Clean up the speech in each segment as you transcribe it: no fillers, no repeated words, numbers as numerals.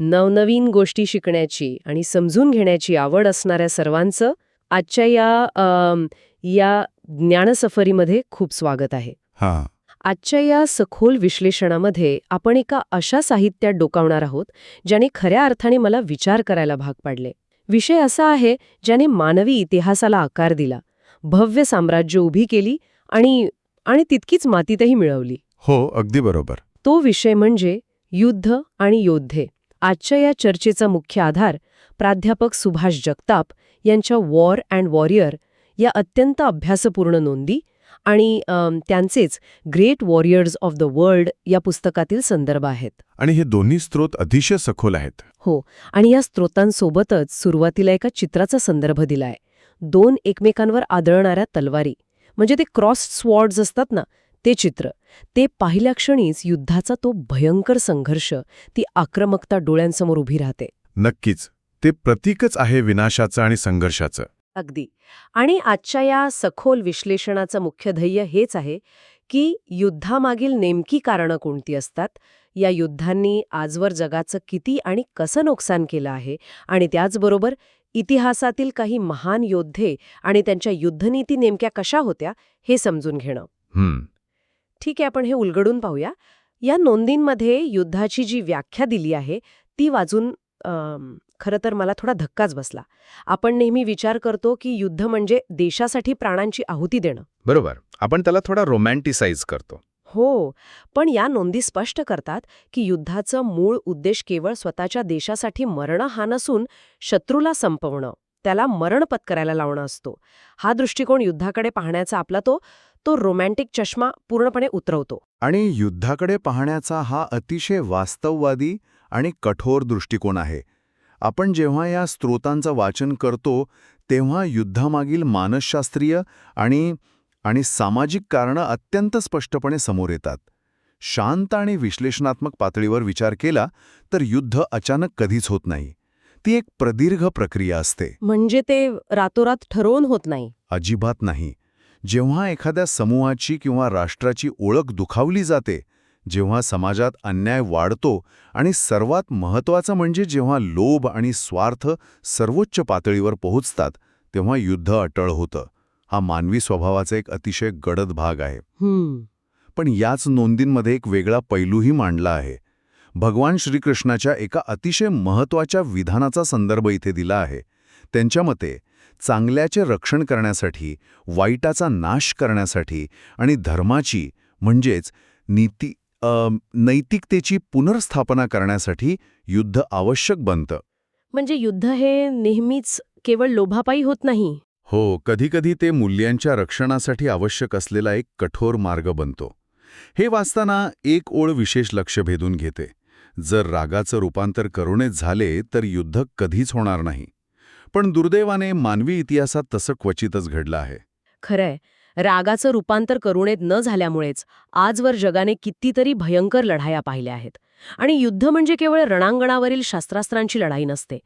नवनवीन गोष्टी शिकण्याची आणि समजून घेण्याची आवड असणाऱ्या सर्वांचं आजच्या या ज्ञानसफरीमध्ये खूप स्वागत आहे. हां. आजच्या या सखोल विश्लेषणामध्ये आपण एका अशा साहित्यात डोकावणार आहोत ज्याने खऱ्या अर्थाने मला विचार करायला भाग पाडले. विषय असा आहे ज्याने मानवी इतिहासाला आकार दिला, भव्य साम्राज्य उभी केली आणि आणि तितकीच मातीतही मिळवली. हो, अगदी बरोबर. तो विषय म्हणजे युद्ध आणि योद्धे. आजच्या या चर्चेचा मुख्य आधार प्राध्यापक सुभाष जगताप यांच्या वॉर अँड वॉरियर या अत्यंत अभ्यासपूर्ण नोंदी आणि त्यांचेच great warriors of the world या पुस्तकातील संदर्भ आहेत. आणि हे दोन्ही स्रोत अतिशय सखोल आहेत. हो, आणि या स्रोतांसोबतच सुरुवातीला एका चित्राचा संदर्भ दिलाय. 2 एकमेकांवर आदळणाऱ्या तलवारी, म्हणजे ते क्रॉस स्वॉर्ड्स असतात ना, ते चित्र. ते पाहिल्या क्षणीच युद्धाचा तो भयंकर संघर्ष, ती आक्रमकता डोळ्यांसमोर उभी राहते. नक्कीच. ते प्रतीकच आहे विनाशाचं आणि संघर्षाचं. अगदी. आणि आजच्या या सखोल विश्लेषणाचं मुख्य ध्येय हेच आहे की युद्धामागील नेमकी कारणं कोणती असतात, या युद्धांनी आजवर जगाचं किती आणि कसं नुकसान केलं आहे, आणि त्याचबरोबर इतिहासातील काही महान योद्धे आणि त्यांच्या युद्धनीती नेमक्या कशा होत्या हे समजून घेणं. ठीक आहे, आपण हे उलगडून पाहूया. या नोंदींमध्ये युद्धाची जी व्याख्या दिली आहे ती वाचून खरं तर मला थोडा धक्काच बसला. आपण नेहमी विचार करतो की युद्ध म्हणजे देशासाठी प्राणांची आहुती देणं. बरोबर. आपण त्याला थोडा रोमॅन्टिसाइज करतो. हो, पण या नोंदी स्पष्ट करतात की युद्धाचं मूळ उद्देश केवळ स्वतःच्या देशासाठी मरणं हा नसून शत्रूला संपवणं, त्याला मरण पत्करायला लावणं असतो. हा दृष्टिकोन युद्धाकडे पाहण्याचा आपला तो रोमॅन्टिक चष्मा पूर्णपणे उतरवतो. आणि युद्धाकडे पाहण्याचा हा अतिशय वास्तववादी आणि कठोर दृष्टिकोन आहे. आपण जेव्हा या स्रोतांचं वाचन करतो तेव्हा युद्धामागील मानसशास्त्रीय आणि सामाजिक कारणं अत्यंत स्पष्टपणे समोर येतात. शांत आणि विश्लेषणात्मक पातळीवर विचार केला तर युद्ध अचानक कधीच होत नाही. ती एक प्रदीर्घ प्रक्रिया असते. म्हणजे ते रातोरात ठरवून होत नाही. अजिबात नाही. जेव्हा एखाद्या समूहाची किंवा राष्ट्राची ओळख दुखावली जाते, जेव्हा समाजात अन्याय वाढतो आणि सर्वात महत्त्वाचं म्हणजे जेव्हा लोभ आणि स्वार्थ सर्वोच्च पातळीवर पोहोचतात, तेव्हा युद्ध अटळ होतं. हा मानवी स्वभावाचा एक अतिशय गडद भाग आहे. पण याच नोंदींमध्ये एक वेगळा पैलूही मांडला आहे. भगवान श्रीकृष्णाच्या एका अतिशय महत्त्वाच्या विधानाचा संदर्भ इथे दिला आहे. त्यांच्या मते चांगल्याचे रक्षण करण्यासाठी, वाईटाचा नाश करण्यासाठी आणि धर्माची म्हणजेच नैतिकतेची पुनर्स्थापना करण्यासाठी युद्ध आवश्यक बनतं. म्हणजे युद्ध हे नेहमीच केवळ लोभापायी होत नाही. हो, कधीकधी ते मूल्यांच्या रक्षणासाठी आवश्यक असलेला एक कठोर मार्ग बनतो. हे वाचताना एक ओळ विशेष लक्ष भेदून घेते. जर रागाचं रूपांतर करुणेत झाले तर युद्ध कधीच होणार नाही. पण दुर्दैवाने मानवी इतिहासात तसं क्वचितच घडलं आहे. खरंय, रागाचं रूपांतर करुणेत न झाल्यामुळेच आजवर जगाने कितीतरी भयंकर लढाया पाहिल्या आहेत. आणि युद्ध म्हणजे केवळ रणांगणावरील शस्त्रास्त्रांची लढाई नसते.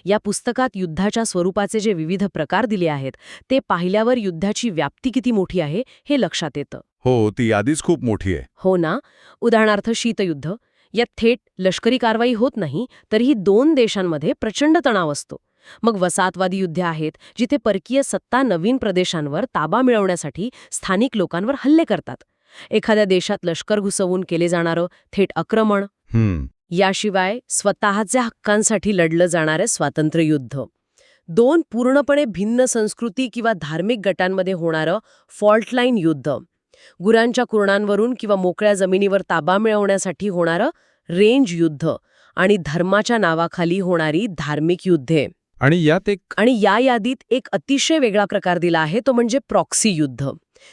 या पुस्तकात युद्धाच्या स्वरूपाचे जे विविध प्रकार दिले आहेत ते पाहिल्यावर युद्धाची व्याप्ती किती मोठी आहे हे लक्षात येतं. हो, ती यादीच खूप मोठी आहे. हो ना. उदाहरणार्थ शीतयुद्ध. यात थेट लष्करी कारवाई होत नाही, तरीही 2 देशांमध्ये प्रचंड तणाव असतो. मग वसाहतवादी युद्ध आहेत, जिथे परकीय सत्ता नवीन प्रदेशांवर ताबा मिळवण्यासाठी स्थानिक लोकांवर हल्ले करतात. एखाद्या देशात लष्कर घुसवून केले जाणारं थेट आक्रमण. याशिवाय स्वतःच्या हक्कांसाठी लढलं जाणारे स्वातंत्र्ययुद्ध. 2 पूर्णपणे भिन्न संस्कृती किंवा धार्मिक गटांमध्ये होणारं फॉल्टलाईन युद्ध. गुरांच्या कुरणांवरून किंवा मोकळ्या जमिनीवर ताबा मिळवण्यासाठी होणारं रेंज युद्ध. आणि धर्माच्या नावाखाली होणारी धार्मिक युद्धे. आणि या यादीत एक अतिशय वेगळा प्रकार दिला आहे, तो म्हणजे प्रॉक्सी युद्ध,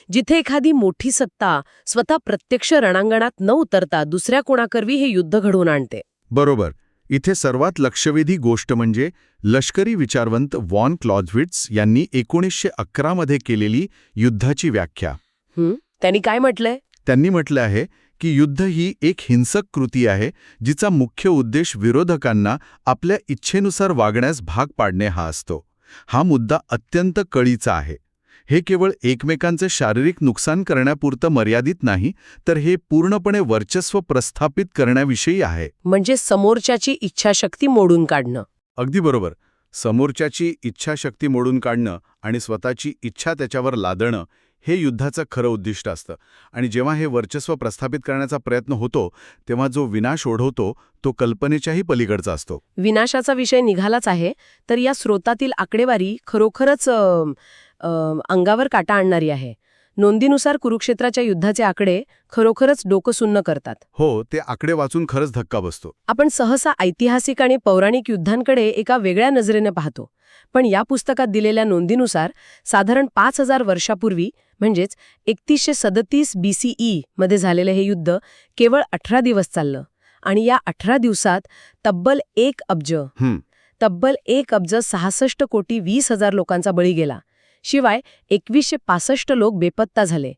जिथे एखादी मोठी सत्ता स्वतः प्रत्यक्ष रणांगणात न उतरता दुसऱ्या कोणाकरवी हे युद्ध घडवून आणते. बरोबर. इथे सर्वात लक्षवेधी गोष्ट म्हणजे लष्करी विचारवंत वॉन क्लॉझविट्झ यांनी 1911 मध्ये केलेली युद्धाची व्याख्या. त्यांनी काय म्हटलंय? त्यांनी म्हटलं आहे की युद्ध ही एक हिंसक कृती आहे जिचा मुख्य उद्देश विरोधकांना आपल्या इच्छेनुसार वागण्यास भाग पाडणे हा असतो. हा मुद्दा अत्यंत कळीचा आहे. हे केवळ एकमेकांचे शारीरिक नुकसान करण्यापुरतं मर्यादित नाही, तर हे पूर्णपणे वर्चस्व प्रस्थापित करण्याविषयी आहे. म्हणजे समोरच्याची इच्छाशक्ती मोडून काढणं. अगदी बरोबर. समोरच्याची इच्छाशक्ती मोडून काढणं आणि स्वतःची इच्छा त्याच्यावर लादणं हे युद्धाचं खरं उद्दिष्ट असतं. आणि जेव्हा हे वर्चस्व प्रस्थापित करण्याचा प्रयत्न होतो, तेव्हा जो विनाश ओढवतो तो कल्पनेच्याही पलीकडचा असतो. विनाशाचा विषय निघालाच आहे, तर या स्रोतातील आकडेवारी खरोखरच अंगावर काटा आणणारी आहे. नोंदीनुसार कुरुक्षेत्राच्या युद्धाचे आकडे खरोखरच डोकं सुन्न करतात. हो, ते आकडे वाचून खरंच धक्का बसतो. आपण सहसा ऐतिहासिक आणि पौराणिक युद्धांकडे एका वेगळ्या नजरेने पाहतो. पण या पुस्तकात दिलेल्या नोंदीनुसार साधारण 5000 वर्षापूर्वी म्हणजेच 3137 BCE मध्ये झालेलं हे युद्ध केवळ 18 दिवस चाललं. आणि या 18 दिवसात तब्बल 1 अब्ज 66 कोटी 20,000 लोकांचा बळी गेला. शिवाय 2165 लोक बेपत्ता झाले.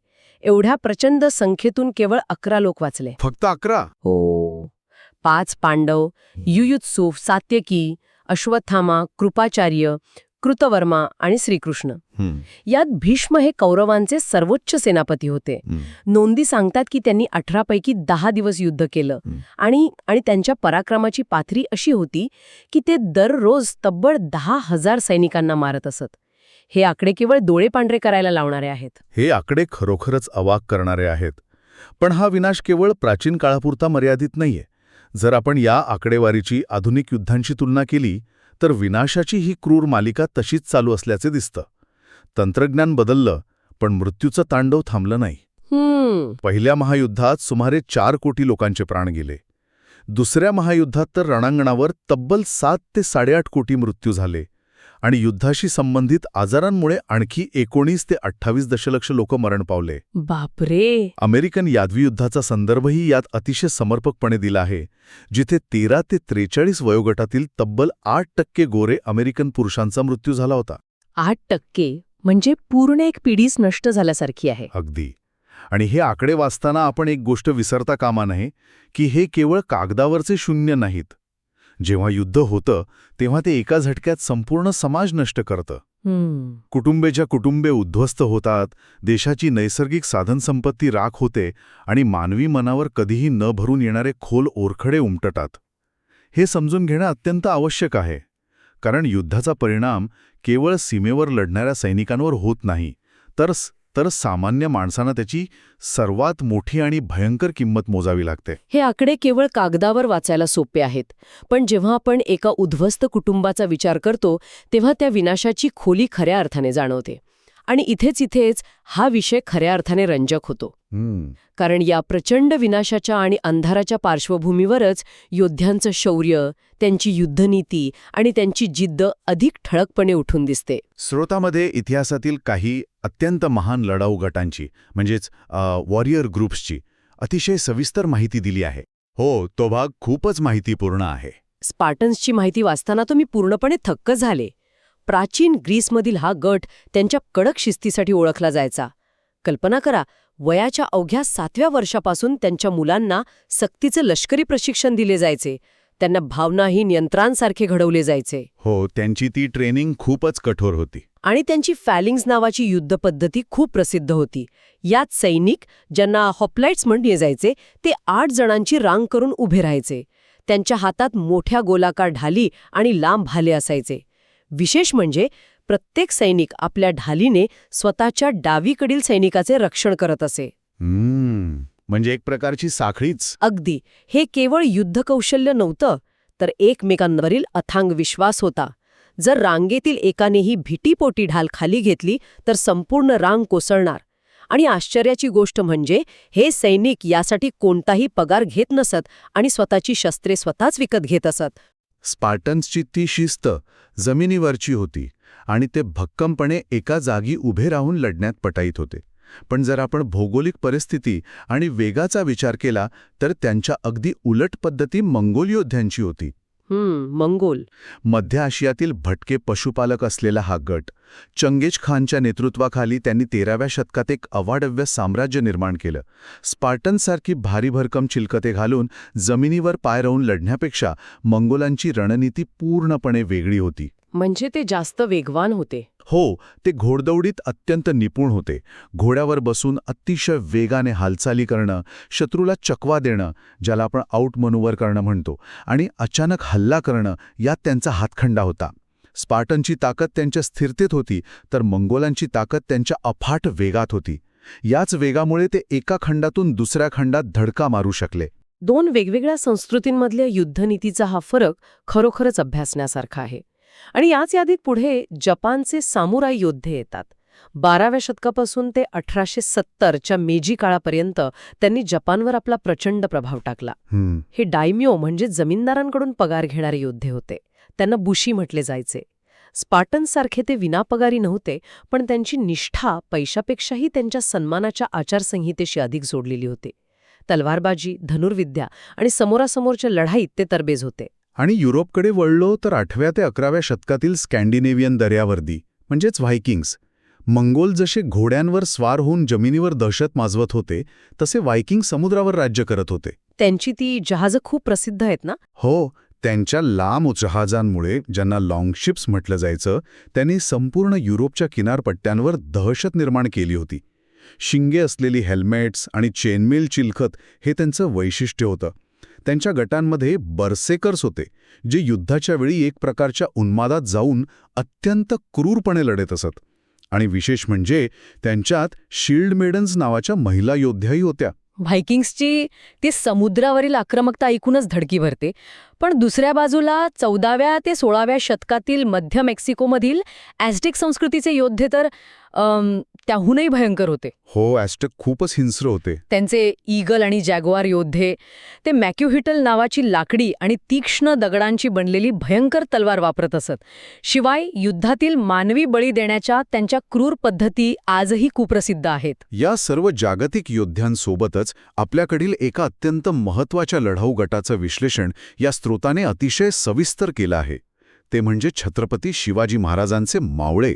एवढ्या प्रचंड संख्येतून केवळ 11 लोक वाचले. फक्त 11? हो. 5 पांडव, युयुत्सु, सात्यकी, अश्वत्थामा, कृपाचार्य, कृतवर्मा आणि श्रीकृष्ण. यात भीष्म हे कौरवांचे सर्वोच्च सेनापती होते. नोंदी सांगतात की त्यांनी 18 पैकी 10 दिवस युद्ध केलं. आणि त्यांच्या पराक्रमाची पाथरी अशी होती की ते दररोज तब्बल 10,000 सैनिकांना मारत असत. हे आकडे केवळ डोळे पांढरे करायला लावणारे आहेत. हे आकडे खरोखरच अवाक करणारे आहेत. पण हा विनाश केवळ प्राचीन काळापुरता मर्यादित नाहीये. जर आपण या आकडेवारीची आधुनिक युद्धांशी तुलना केली तर विनाशाची ही क्रूर मालिका तशीच चालू असल्याचे दिसतं. तंत्रज्ञान बदललं, पण मृत्यूचं तांडव थांबलं नाही. पहिल्या महायुद्धात सुमारे 4 कोटी लोकांचे प्राण गेले. दुसऱ्या महायुद्धात तर रणांगणावर तब्बल 7 ते 8.5 कोटी मृत्यू झाले. आणि युद्धाशी संबंधित आजारांमुळे आणखी 19 ते 28 दशलक्ष लोक मरण पावले. बापरे. अमेरिकन यादवी युद्धाचा संदर्भही यात अतिशय समर्पकपणे दिला आहे, जिथे 13 ते 43 वयोगटातील तब्बल 8% गोरे अमेरिकन पुरुषांचा मृत्यू झाला होता. 8% म्हणजे पूर्ण एक पिढीच नष्ट झाल्यासारखी आहे. अगदी. आणि हे आकडे वाचताना आपण एक गोष्ट विसरता कामा नये की हे केवळ कागदावरचे शून्य नाहीत. जेव्हा युद्ध होतं तेव्हा ते एका झटक्यात संपूर्ण समाज नष्ट करतं. कुटुंबेच्या कुटुंबे उद्ध्वस्त होतात, देशाची नैसर्गिक साधनसंपत्ती राख होते आणि मानवी मनावर कधीही न भरून येणारे खोल ओरखडे उमटतात. हे समजून घेणं अत्यंत आवश्यक आहे, कारण युद्धाचा परिणाम केवळ सीमेवर लढणाऱ्या सैनिकांवर होत नाही, तर सामान्य माणसांना त्याची सर्वात मोठी आणि भयंकर किंमत मोजावी लागते. हे आकडे केवळ कागदावर वाचायला सोपे आहेत, पण जेव्हा आपण एका उद्ध्वस्त कुटुंबाचा विचार करतो तेव्हा त्या विनाशाची खोली खऱ्या अर्थाने जाणवते. आणि इथेच हा विषय खऱ्या अर्थाने रंजक होतो. कारण या प्रचंड विनाशाच्या आणि अंधाराच्या पार्श्वभूमीवरच योद्ध्यांचं शौर्य, त्यांची युद्धनीती आणि त्यांची जिद्द अधिक ठळकपणे उठून दिसते. स्रोतामध्ये इतिहासातील काही अत्यंत महान लढाऊ गटांची म्हणजेच वॉरियर ग्रुप्सची अतिशय सविस्तर माहिती दिली आहे. हो, तो भाग खूपच माहितीपूर्ण आहे. स्पार्टन्सची माहिती वाचताना तो मी पूर्णपणे थक्क झाले. प्राचीन ग्रीसमधील हा गट त्यांच्या कडक शिस्तीसाठी ओळखला जायचा. कल्पना करा, वयाच्या अवघ्या 7व्या वर्षापासून त्यांच्या मुलांना सक्तीचे लष्करी प्रशिक्षण दिले जायचे. त्यांना भावनाहीन यंत्रांसारखे घडवले जायचे. हो, त्यांची ती ट्रेनिंग खूपच कठोर होती. आणि त्यांची फॅलिंग्स नावाची युद्धपद्धती खूप प्रसिद्ध होती. यात सैनिक, ज्यांना हॉप्लाइट्स म्हणले जायचे, ते 8 जणांची रांग करून उभे राहायचे. त्यांच्या हातात मोठ्या गोलाकार ढाली आणि लांब भाले असायचे. विशेष म्हणजे प्रत्येक सैनिक आपल्या ढालीने स्वतःच्या डावीकडील सैनिकाचे रक्षण करत असे. म्हणजे एक प्रकारची साखळीच. अगदी. हे केवळ युद्धकौशल्य नव्हतं, तर एकमेकांवरील अथांग विश्वास होता. जर रांगेतील एकानेही भीतीपोटी ढाल खाली घेतली तर संपूर्ण रांग कोसळणार. आणि आश्चर्याची गोष्ट म्हणजे हे सैनिक यासाठी कोणताही पगार घेत नसत आणि स्वतःची शस्त्रे स्वतःच विकत घेत असत. स्पार्टन्सची ती शिस्त जमिनीवरची होती आणि ते भक्कमपणे एका जागी उभे राहून लढण्यात पटाईत होते. पण जर आपण भौगोलिक परिस्थिती आणि वेगाचा विचार केला तर त्यांच्या अगदी उलट पद्धती मंगोल योद्ध्यांची होती. मंगोल. मध्य आशियातील भटके पशुपालक असलेला हा गट चंगेज खानच्या नेतृत्वाखाली त्यांनी 13व्या शतकात एक अवाढव्य साम्राज्य निर्माण केलं. स्पार्टन्ससारखी भारी भरकम चिलकते घालून जमिनीवर पाय रोवून लढण्यापेक्षा मंगोलांची रणनीती पूर्णपणे वेगळी होती. म्हणजे ते जास्त वेगवान होते. हो, ते घोडदौडीत अत्यंत निपुण होते. घोड्यावर बसून अतिशय वेगाने हालचाली करणं, शत्रूला चकवा देणं, ज्याला आपण आउट मनोवर करणं म्हणतो, आणि अचानक हल्ला करणं यात त्यांचा हातखंडा होता. स्पार्टनची ताकद त्यांच्या स्थिरतेत होती, तर मंगोलांची ताकद त्यांच्या अफाट वेगात होती. याच वेगामुळे ते एका खंडातून दुसऱ्या खंडात धडका मारू शकले. दोन वेगवेगळ्या संस्कृतींमधल्या युद्धनीतीचा हा फरक खरोखरच अभ्यासण्यासारखा आहे. आणि याच यादीत पुढे जपानचे सामुराई योद्धे येतात. 12व्या शतकापासून ते 1870च्या मेजी काळापर्यंत त्यांनी जपानवर आपला प्रचंड प्रभाव टाकला. हे डायम्यो म्हणजे जमीनदारांकडून पगार घेणारे योद्धे होते. त्यांना बुशी म्हटले जायचे. स्पार्टन्ससारखे ते विनापगारी नव्हते, पण त्यांची निष्ठा पैशापेक्षाही त्यांच्या सन्मानाच्या आचारसंहितेशी अधिक जोडलेली होती. तलवारबाजी, धनुर्विद्या आणि समोरासमोरच्या लढाईत ते तरबेज होते. आणि युरोपकडे वळलो तर 8व्या ते 11व्या शतकातील स्कॅन्डिनेव्हियन दर्यावर्दी म्हणजेच व्हायकिंग्स. मंगोल जसे घोड्यांवर स्वार होऊन जमिनीवर दहशत माजवत होते, तसे व्हायकिंग समुद्रावर राज्य करत होते. त्यांची ती जहाजं खूप प्रसिद्ध आहेत ना? हो, त्यांच्या लांब जहाजांमुळे, ज्यांना लॉंगशिप्स म्हटलं जायचं, त्यांनी संपूर्ण युरोपच्या किनारपट्ट्यांवर दहशत निर्माण केली होती. शिंगे असलेली हेल्मेट्स आणि चेनमेल चिलखत हे त्यांचं वैशिष्ट्य होतं. त्यांच्या गटांमध्ये बर्सेकर्स होते, जे युद्धाच्या वेळी एक प्रकारच्या उन्मादात जाऊन अत्यंत क्रूरपणे लढत असत. आणि विशेष म्हणजे त्यांच्यात शील्ड मेडन्स नावाच्या महिला योद्ध्याही होत्या. व्हायकिंग्सची ती समुद्रावरील आक्रमकता ऐकूनच धडकी भरते. पण दुसऱ्या बाजूला 14व्या ते 16व्या शतकातील मध्य मेक्सिकोमधील ॲझटेक संस्कृतीचे योद्धे तर त्याहूनही भयंकर होते. हो, ॲझटेक खूपच हिंस्र होते. त्यांचे ईगल आणि जॅग्वार योद्धे ते मॅक्युहिटल नावाची लाकडी आणि तीक्ष्ण दगडांची बनलेली भयंकर तलवार वापरत असत. शिवाय युद्धातील मानवी बळी देण्याच्या त्यांच्या क्रूर पद्धती आजही कुप्रसिद्ध आहेत. या सर्व जागतिक योद्ध्यांसोबतच आपल्याकडील एका अत्यंत महत्त्वाच्या लढाऊ गटाचं विश्लेषण या स्रोताने अतिशय सविस्तर केलं आहे. ते म्हणजे छत्रपती शिवाजी महाराजांचे मावळे.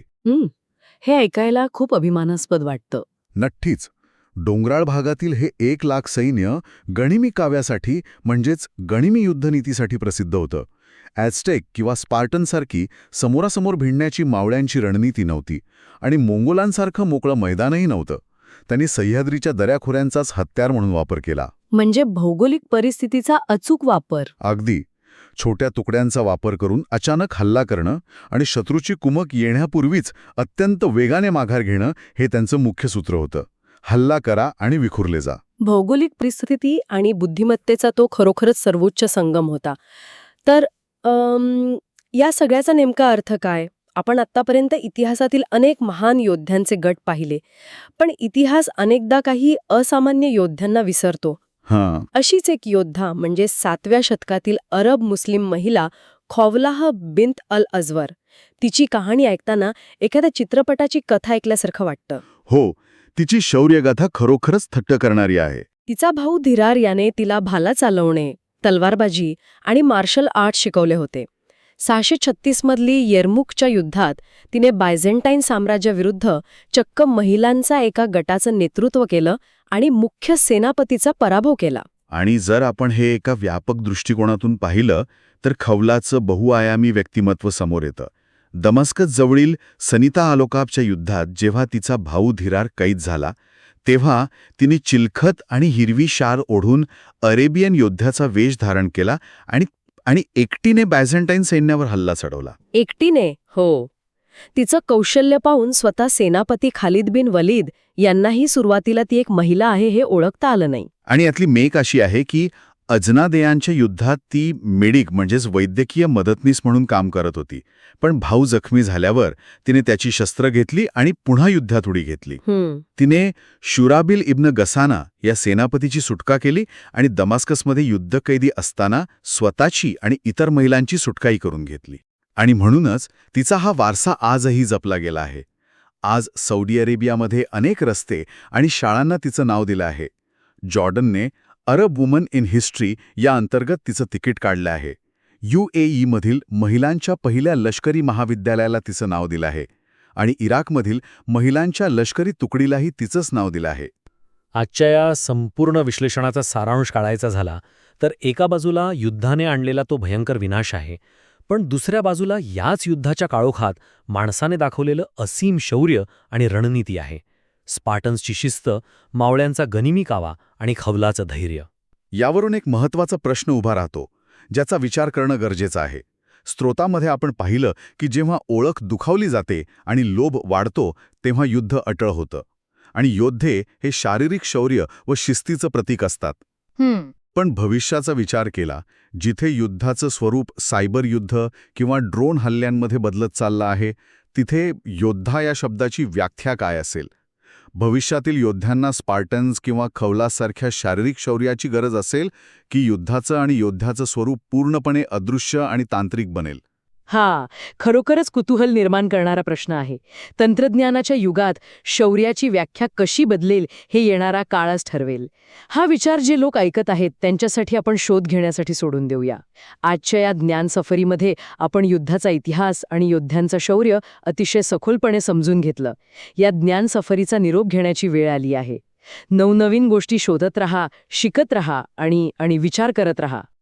हे ऐकायला खूप अभिमानास्पद वाटतं. नक्कीच. डोंगराळ भागातील हे 1,00,000 सैन्य गणिमी काव्यासाठी म्हणजेच गणिमी युद्धनीतीसाठी प्रसिद्ध होतं. ॲझटेक किंवा स्पार्टनसारखी समोरासमोर भिडण्याची मावळ्यांची रणनीती नव्हती आणि मोंगोलांसारखं मोकळं मैदानही नव्हतं. त्यांनी सह्याद्रीच्या दऱ्याखोऱ्यांचाच हत्यार म्हणून वापर केला. म्हणजे भौगोलिक परिस्थितीचा अचूक वापर. अगदी. छोट्या तुकड्यांचा वापर करून अचानक हल्ला करणं आणि शत्रूची कुमक येण्यापूर्वीच अत्यंत वेगाने माघार घेणं हे त्यांचं मुख्य सूत्र होतं. हल्ला करा आणि विखुरले जा. भौगोलिक परिस्थिती आणि बुद्धिमत्तेचा तो खरोखरच सर्वोच्च संगम होता. तर या सगळ्याचा नेमका अर्थ काय? आपण आत्तापर्यंत इतिहासातील अनेक महान योद्ध्यांचे गट पाहिले, पण इतिहास अनेकदा काही असामान्य योद्ध्यांना विसरतो. अशीच एक योद्धा म्हणजे 7व्या शतकातील अरब मुस्लिम महिला खौवलाह बिन्त अल अजवर. तिची कहाणी ऐकताना एखाद्या चित्रपटाची कथा ऐकल्यासारखं वाटतं. हो, तिची शौर्यगाथा खरोखरच थट्ट करणारी आहे. तिचा भाऊ धिरार याने तिला भाला चालवणे, तलवारबाजी आणि मार्शल आर्ट शिकवले होते. 636मधली येर्मुकच्या युद्धात तिने बायझेंटाईन साम्राज्याविरुद्ध चक्क महिलांचा एका गटाचं नेतृत्व केलं आणि मुख्य सेनापतीचा पराभव केला. आणि जर आपण हे एका व्यापक दृष्टिकोनातून पाहिलं तर खौलाचं बहुआयामी व्यक्तिमत्व समोर येतं. दमास्कस जवळील सनिता आलोकाबच्या युद्धात जेव्हा तिचा भाऊ धिरार कैद झाला, तेव्हा तिने चिलखत आणि हिरवी शाल ओढून अरेबियन योद्ध्याचा वेश धारण केला आणि एकटीने बायझेंटाईन सैन्यावर हल्ला चढवला. एकटीने? हो. तिचं कौशल्य पाहून स्वतः सेनापती खालिद बिन वलीद यांनाही सुरुवातीला ती एक महिला आहे हे ओळखता आलं नाही. आणि यातली मेक अशी आहे की अजनादेयांच्या युद्धात ती मेडिक म्हणजेच वैद्यकीय मदतनीस म्हणून काम करत होती. पण भाऊ जखमी झाल्यावर तिने त्याची शस्त्र घेतली आणि पुन्हा युद्धात उडी घेतली. तिने शुराबिल इब्न गसाना या सेनापतीची सुटका केली आणि दमास्कसमध्ये युद्धकैदी असताना स्वतःची आणि इतर महिलांची सुटकाही करून घेतली. आणि म्हणूनच तिचा हा वारसा आजही जपला गेला आहे. आज सौदी अरेबियामध्ये अनेक रस्ते आणि शाळांना तिचं नाव दिलं आहे. जॉर्डनने अरब वुमन इन हिस्ट्री या अंतर्गत तिचं तिकीट काढलं आहे. UAE मधील महिलांच्या पहिल्या लष्करी महाविद्यालयाला तिचं नाव दिलं आहे. आणि इराकमधील महिलांच्या लष्करी तुकडीलाही तिचंच नाव दिलं आहे. आजच्या या संपूर्ण विश्लेषणाचा सारांश काढायचा झाला तर एका बाजूला युद्धाने आणलेला तो भयंकर विनाश आहे, पण दुसऱ्या बाजूला याच युद्धाच्या काळोखात माणसाने दाखवलेलं असीम शौर्य आणि रणनीती आहे. स्पार्टन्सची शिस्त, मावळ्यांचा गनिमी कावा आणि खवलाचं धैर्य. यावरून एक महत्त्वाचा प्रश्न उभा राहतो, ज्याचा विचार करणं गरजेचं आहे. स्त्रोतामध्ये आपण पाहिलं की जेव्हा ओळख दुखावली जाते आणि लोभ वाढतो तेव्हा युद्ध अटळ होतं. आणि योद्धे हे शारीरिक शौर्य व शिस्तीचं प्रतीक असतात. पण भविष्याचा विचार केला, जिथे युद्धाचं स्वरूप सायबर युद्ध किंवा ड्रोन हल्ल्यांमध्ये बदलत चाललं आहे, तिथे योद्धा या शब्दाची व्याख्या काय असेल? भविष्यातील योद्ध्यांना स्पार्टन्स किंवा खवलासारख्या शारीरिक शौर्याची गरज असेल की युद्धाचं आणि योद्ध्याचं स्वरूप पूर्णपणे अदृश्य आणि तांत्रिक बनेल? हा खरोखरच कुतूहल निर्माण करणारा प्रश्न आहे. तंत्रज्ञानाच्या युगात शौर्याची व्याख्या कशी बदलेल हे येणारा काळच ठरवेल. हा विचार जे लोक ऐकत आहेत त्यांच्यासाठी आपण शोध घेण्यासाठी सोडून देऊया. आजच्या या ज्ञान सफरीमध्ये आपण युद्धाचा इतिहास आणि योद्ध्यांचं शौर्य अतिशय सखोलपणे समजून घेतलं. या ज्ञान सफरीचा निरोप घेण्याची वेळ आली आहे. नवनवीन गोष्टी शोधत रहा, शिकत रहा आणि विचार करत रहा.